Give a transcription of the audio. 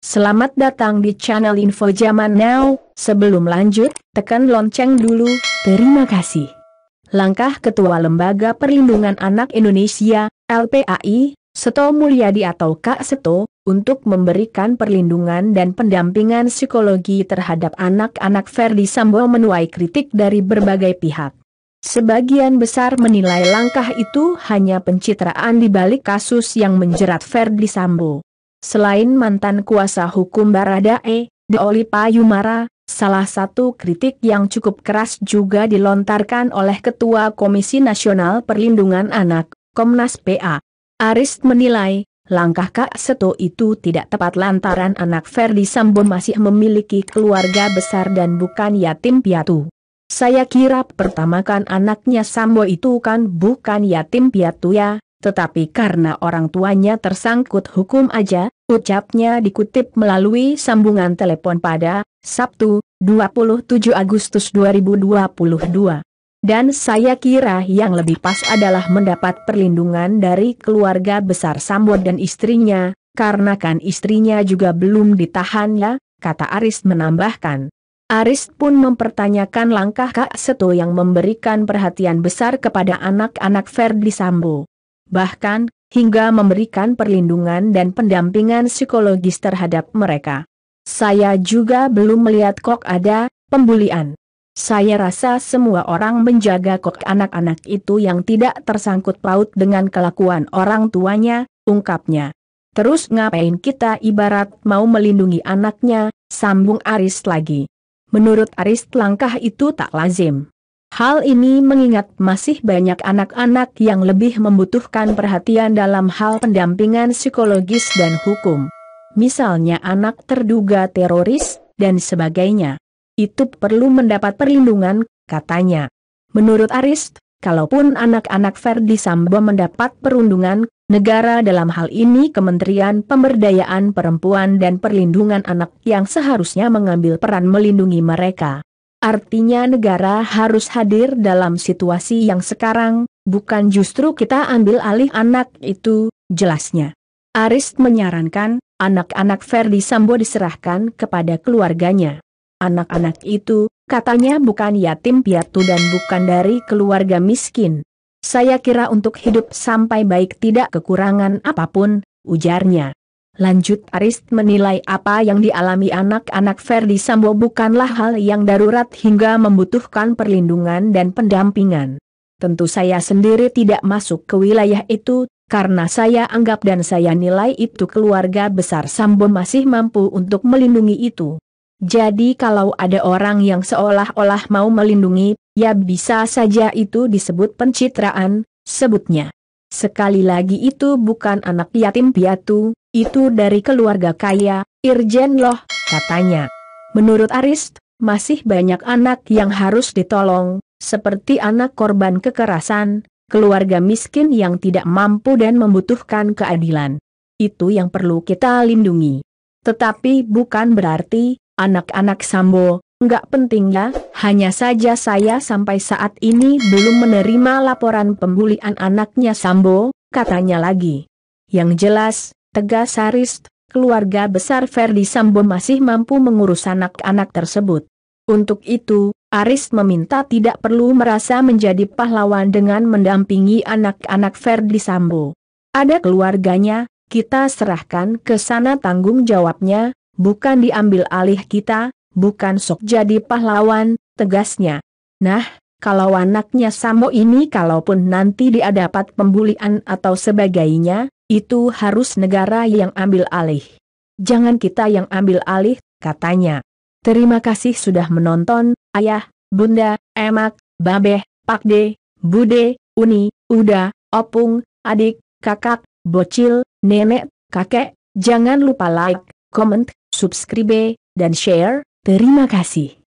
Selamat datang di channel Info Zaman Now. Sebelum lanjut, tekan lonceng dulu, terima kasih. Langkah Ketua Lembaga Perlindungan Anak Indonesia, LPAI, Seto Mulyadi atau Kak Seto, untuk memberikan perlindungan dan pendampingan psikologi terhadap anak-anak Ferdi Sambo menuai kritik dari berbagai pihak. Sebagian besar menilai langkah itu hanya pencitraan di balik kasus yang menjerat Ferdi Sambo. Selain mantan kuasa hukum Baradae, Deoli Payumara, salah satu kritik yang cukup keras juga dilontarkan oleh Ketua Komisi Nasional Perlindungan Anak, Komnas PA. Aris menilai, langkah Kak Seto itu tidak tepat lantaran anak Ferdi Sambo masih memiliki keluarga besar dan bukan yatim piatu. Saya kira pertama kan anaknya Sambo itu kan bukan yatim piatu ya, tetapi karena orang tuanya tersangkut hukum aja, ucapnya dikutip melalui sambungan telepon pada Sabtu, 27 Agustus 2022. Dan saya kira yang lebih pas adalah mendapat perlindungan dari keluarga besar Sambo dan istrinya, karena kan istrinya juga belum ditahan ya, kata Aris menambahkan. Aris pun mempertanyakan langkah Kak Seto yang memberikan perhatian besar kepada anak-anak Ferdi Sambo. Bahkan, hingga memberikan perlindungan dan pendampingan psikologis terhadap mereka. Saya juga belum melihat kok ada pembulian. Saya rasa semua orang menjaga kok anak-anak itu yang tidak tersangkut paut dengan kelakuan orang tuanya, ungkapnya. Terus ngapain kita ibarat mau melindungi anaknya, sambung Aris lagi. Menurut Aris langkah itu tak lazim. Hal ini mengingat masih banyak anak-anak yang lebih membutuhkan perhatian dalam hal pendampingan psikologis dan hukum. Misalnya anak terduga teroris, dan sebagainya. Itu perlu mendapat perlindungan, katanya. Menurut Aris, kalaupun anak-anak Ferdi Sambo mendapat perlindungan, negara dalam hal ini Kementerian Pemberdayaan Perempuan dan Perlindungan Anak yang seharusnya mengambil peran melindungi mereka. Artinya negara harus hadir dalam situasi yang sekarang, bukan justru kita ambil alih anak itu, jelasnya. Aris menyarankan, anak-anak Ferdi Sambo diserahkan kepada keluarganya. Anak-anak itu, katanya bukan yatim piatu dan bukan dari keluarga miskin. Saya kira untuk hidup sampai baik tidak kekurangan apapun, ujarnya. Lanjut Aris menilai apa yang dialami anak-anak Ferdi Sambo bukanlah hal yang darurat hingga membutuhkan perlindungan dan pendampingan. Tentu saya sendiri tidak masuk ke wilayah itu, karena saya anggap dan saya nilai itu keluarga besar Sambo masih mampu untuk melindungi itu. Jadi kalau ada orang yang seolah-olah mau melindungi, ya bisa saja itu disebut pencitraan, sebutnya. Sekali lagi itu bukan anak yatim piatu, itu dari keluarga kaya, Irjen loh, katanya. Menurut Aris, masih banyak anak yang harus ditolong, seperti anak korban kekerasan, keluarga miskin yang tidak mampu dan membutuhkan keadilan. Itu yang perlu kita lindungi. Tetapi bukan berarti anak-anak Sambo nggak penting ya, hanya saja saya sampai saat ini belum menerima laporan pembulian anaknya Sambo, katanya lagi. Yang jelas, tegas Aris, keluarga besar Ferdi Sambo masih mampu mengurus anak-anak tersebut. Untuk itu, Aris meminta tidak perlu merasa menjadi pahlawan dengan mendampingi anak-anak Ferdi Sambo. Ada keluarganya, kita serahkan ke sana tanggung jawabnya, bukan diambil alih kita, bukan sok jadi pahlawan, tegasnya. Nah, kalau anaknya Sambo ini kalaupun nanti dia dapat pembulian atau sebagainya, itu harus negara yang ambil alih. Jangan kita yang ambil alih, katanya. Terima kasih sudah menonton, Ayah, Bunda, Emak, Babeh, Pakde, Bude, Uni, Uda, Opung, adik, kakak, bocil, nenek, kakek. Jangan lupa like, comment, subscribe, dan share. Terima kasih.